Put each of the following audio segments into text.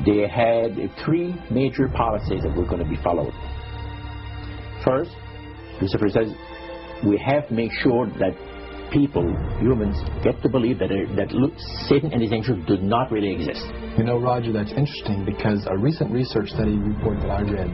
they had three major policies that were going to be followed. First, Lucifer says, we have to make sure that people, humans, get to believe that Satan and his angels do not really exist. You know, Roger, that's interesting because a recent research study report that I read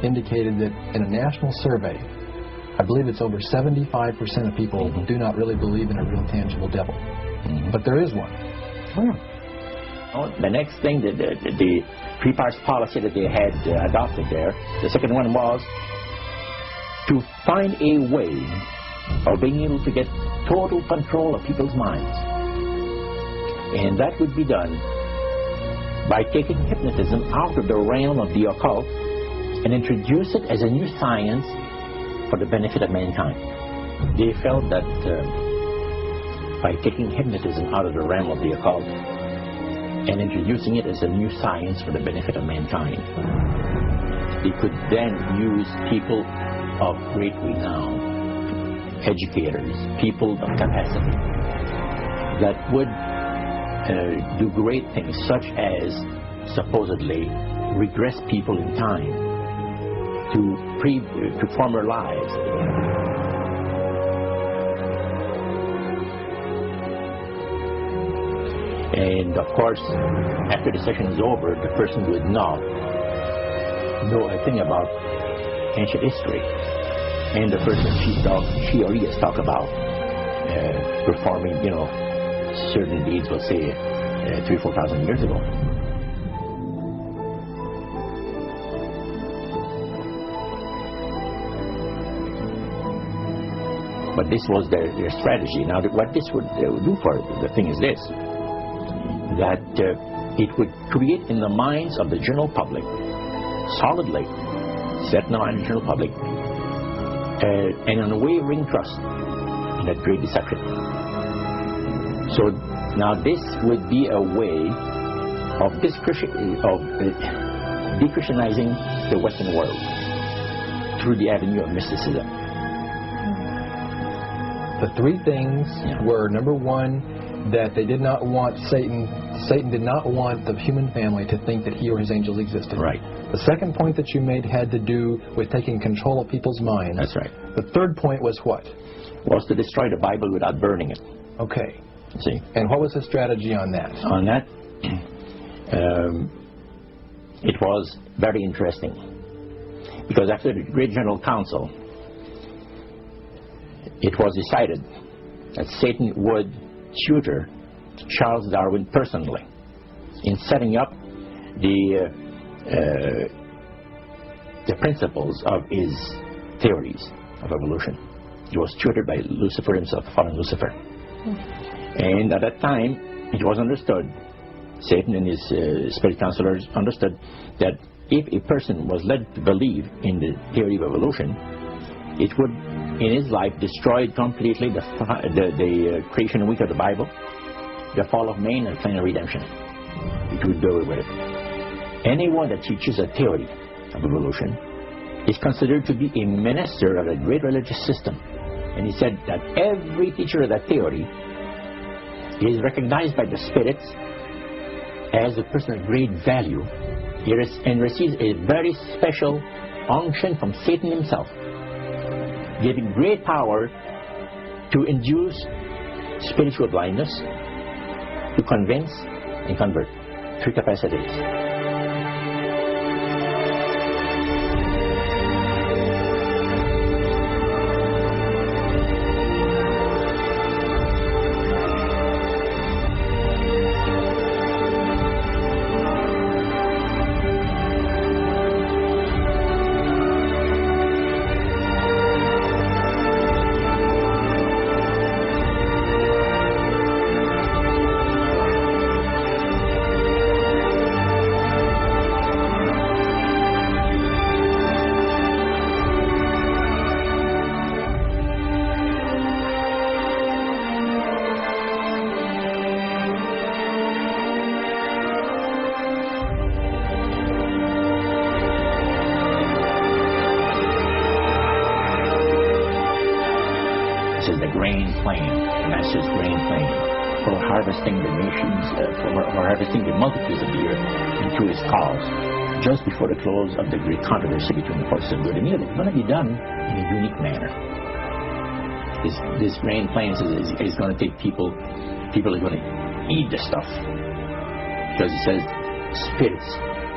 indicated that in a national survey, I believe it's over 75% of people do not really believe in a real tangible devil. But there is one. The next thing, the three-part policy that they had adopted there, the second one was to find a way of being able to get total control of people's minds. And that would be done by taking hypnotism out of the realm of the occult and introduce it as a new science for the benefit of mankind. They felt that by taking hypnotism out of the realm of the occult and introducing it as a new science for the benefit of mankind, they could then use people of great renown, educators, people of capacity, that would do great things, such as supposedly regress people in time to former lives. And of course, after the session is over, the person would not know a thing about ancient history. And the person she or he has talked about performing, certain deeds, we'll say, 3,000 or 4,000 years ago. But this was their strategy. Now, what this would do for the thing is this, that it would create in the minds of the general public, solidly set in the mind of the general public, an unwavering trust in that great deception. So now this would be a way of de-Christianizing the Western world through the avenue of mysticism. The three things were, number one, that they did not want Satan did not want the human family to think that he or his angels existed. Right. The second point that you made had to do with taking control of people's minds. That's right. The third point was what? Was to destroy the Bible without burning it. Okay. See? And what was the strategy on that? On that, it was very interesting. Because after the Great General Council, it was decided that Satan would tutor Charles Darwin personally in setting up the principles of his theories of evolution. He was tutored by Lucifer himself, fallen Lucifer. And at that time, it was understood, Satan and his spirit counselors understood, that if a person was led to believe in the theory of evolution, it would, in his life, destroy completely the creation week of the Bible, the fall of man, and final redemption. It would do away with it. Anyone that teaches a theory of evolution is considered to be a minister of a great religious system. And he said that every teacher of that theory is recognized by the spirits as a person of great value and receives a very special unction from Satan himself, giving great power to induce spiritual blindness, to convince and convert. Three capacities. This is the grain plane, the master's grain plane. for harvesting the nations, for harvesting the multitudes of the earth into his cause, just before the close of the great controversy between the forces of good and evil. It's going to be done in a unique manner. This grain plants is going to take people are going to eat the stuff. Because it says spirits,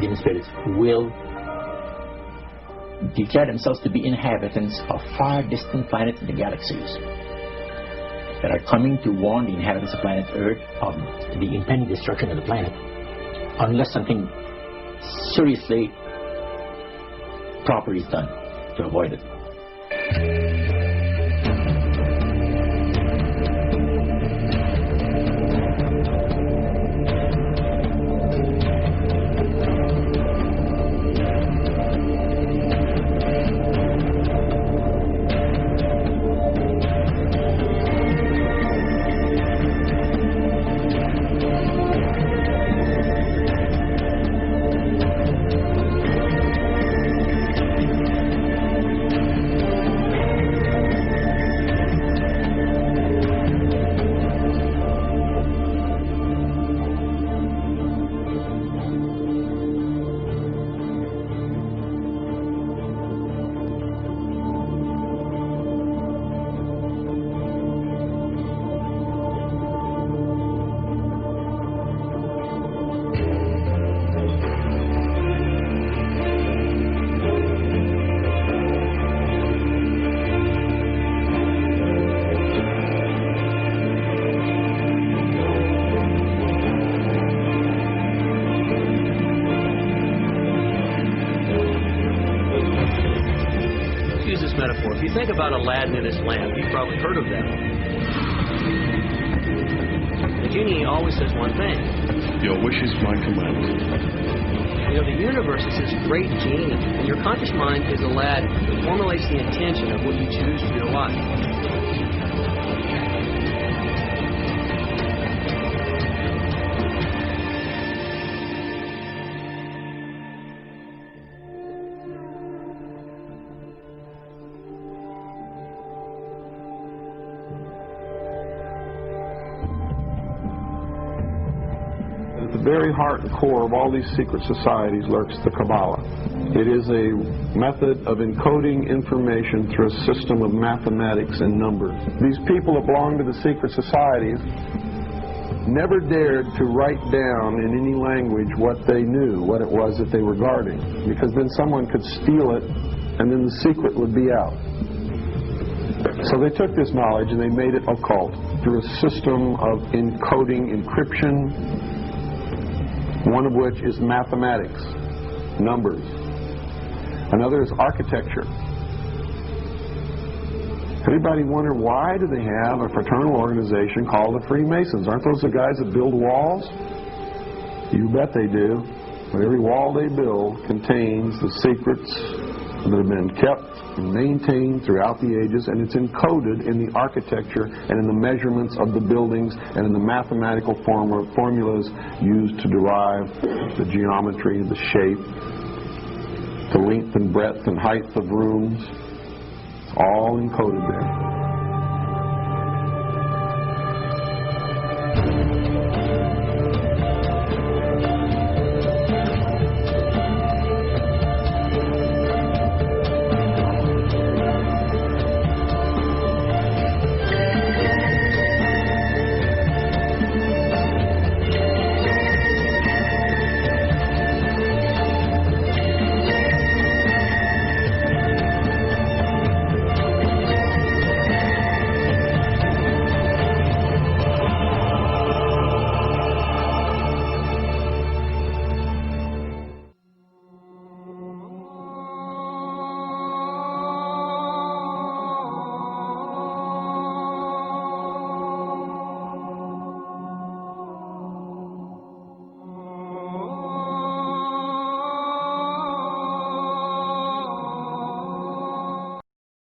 demon spirits, will declare themselves to be inhabitants of far distant planets in the galaxies that are coming to warn the inhabitants of planet Earth of the impending destruction of the planet unless something seriously proper is done to avoid it. Metaphor. If you think about Aladdin and his lamp, you've probably heard of that. The genie always says one thing. Your wish is my command. You know, the universe is this great genie, and your conscious mind is Aladdin that formulates the intention of what you choose for your life. At the very heart and core of all these secret societies lurks the Kabbalah. It is a method of encoding information through a system of mathematics and numbers. These people that belong to the secret societies never dared to write down in any language what they knew, what it was that they were guarding, because then someone could steal it and then the secret would be out. So they took this knowledge and they made it occult through a system of encoding, encryption, one of which is mathematics, numbers. Another is architecture. Anybody wonder why do they have a fraternal organization called the Freemasons? Aren't those the guys that build walls? You bet they do. But every wall they build contains the secrets that have been kept and maintained throughout the ages, and it's encoded in the architecture and in the measurements of the buildings and in the mathematical formulas used to derive the geometry, the shape, the length and breadth and height of rooms. It's all encoded there.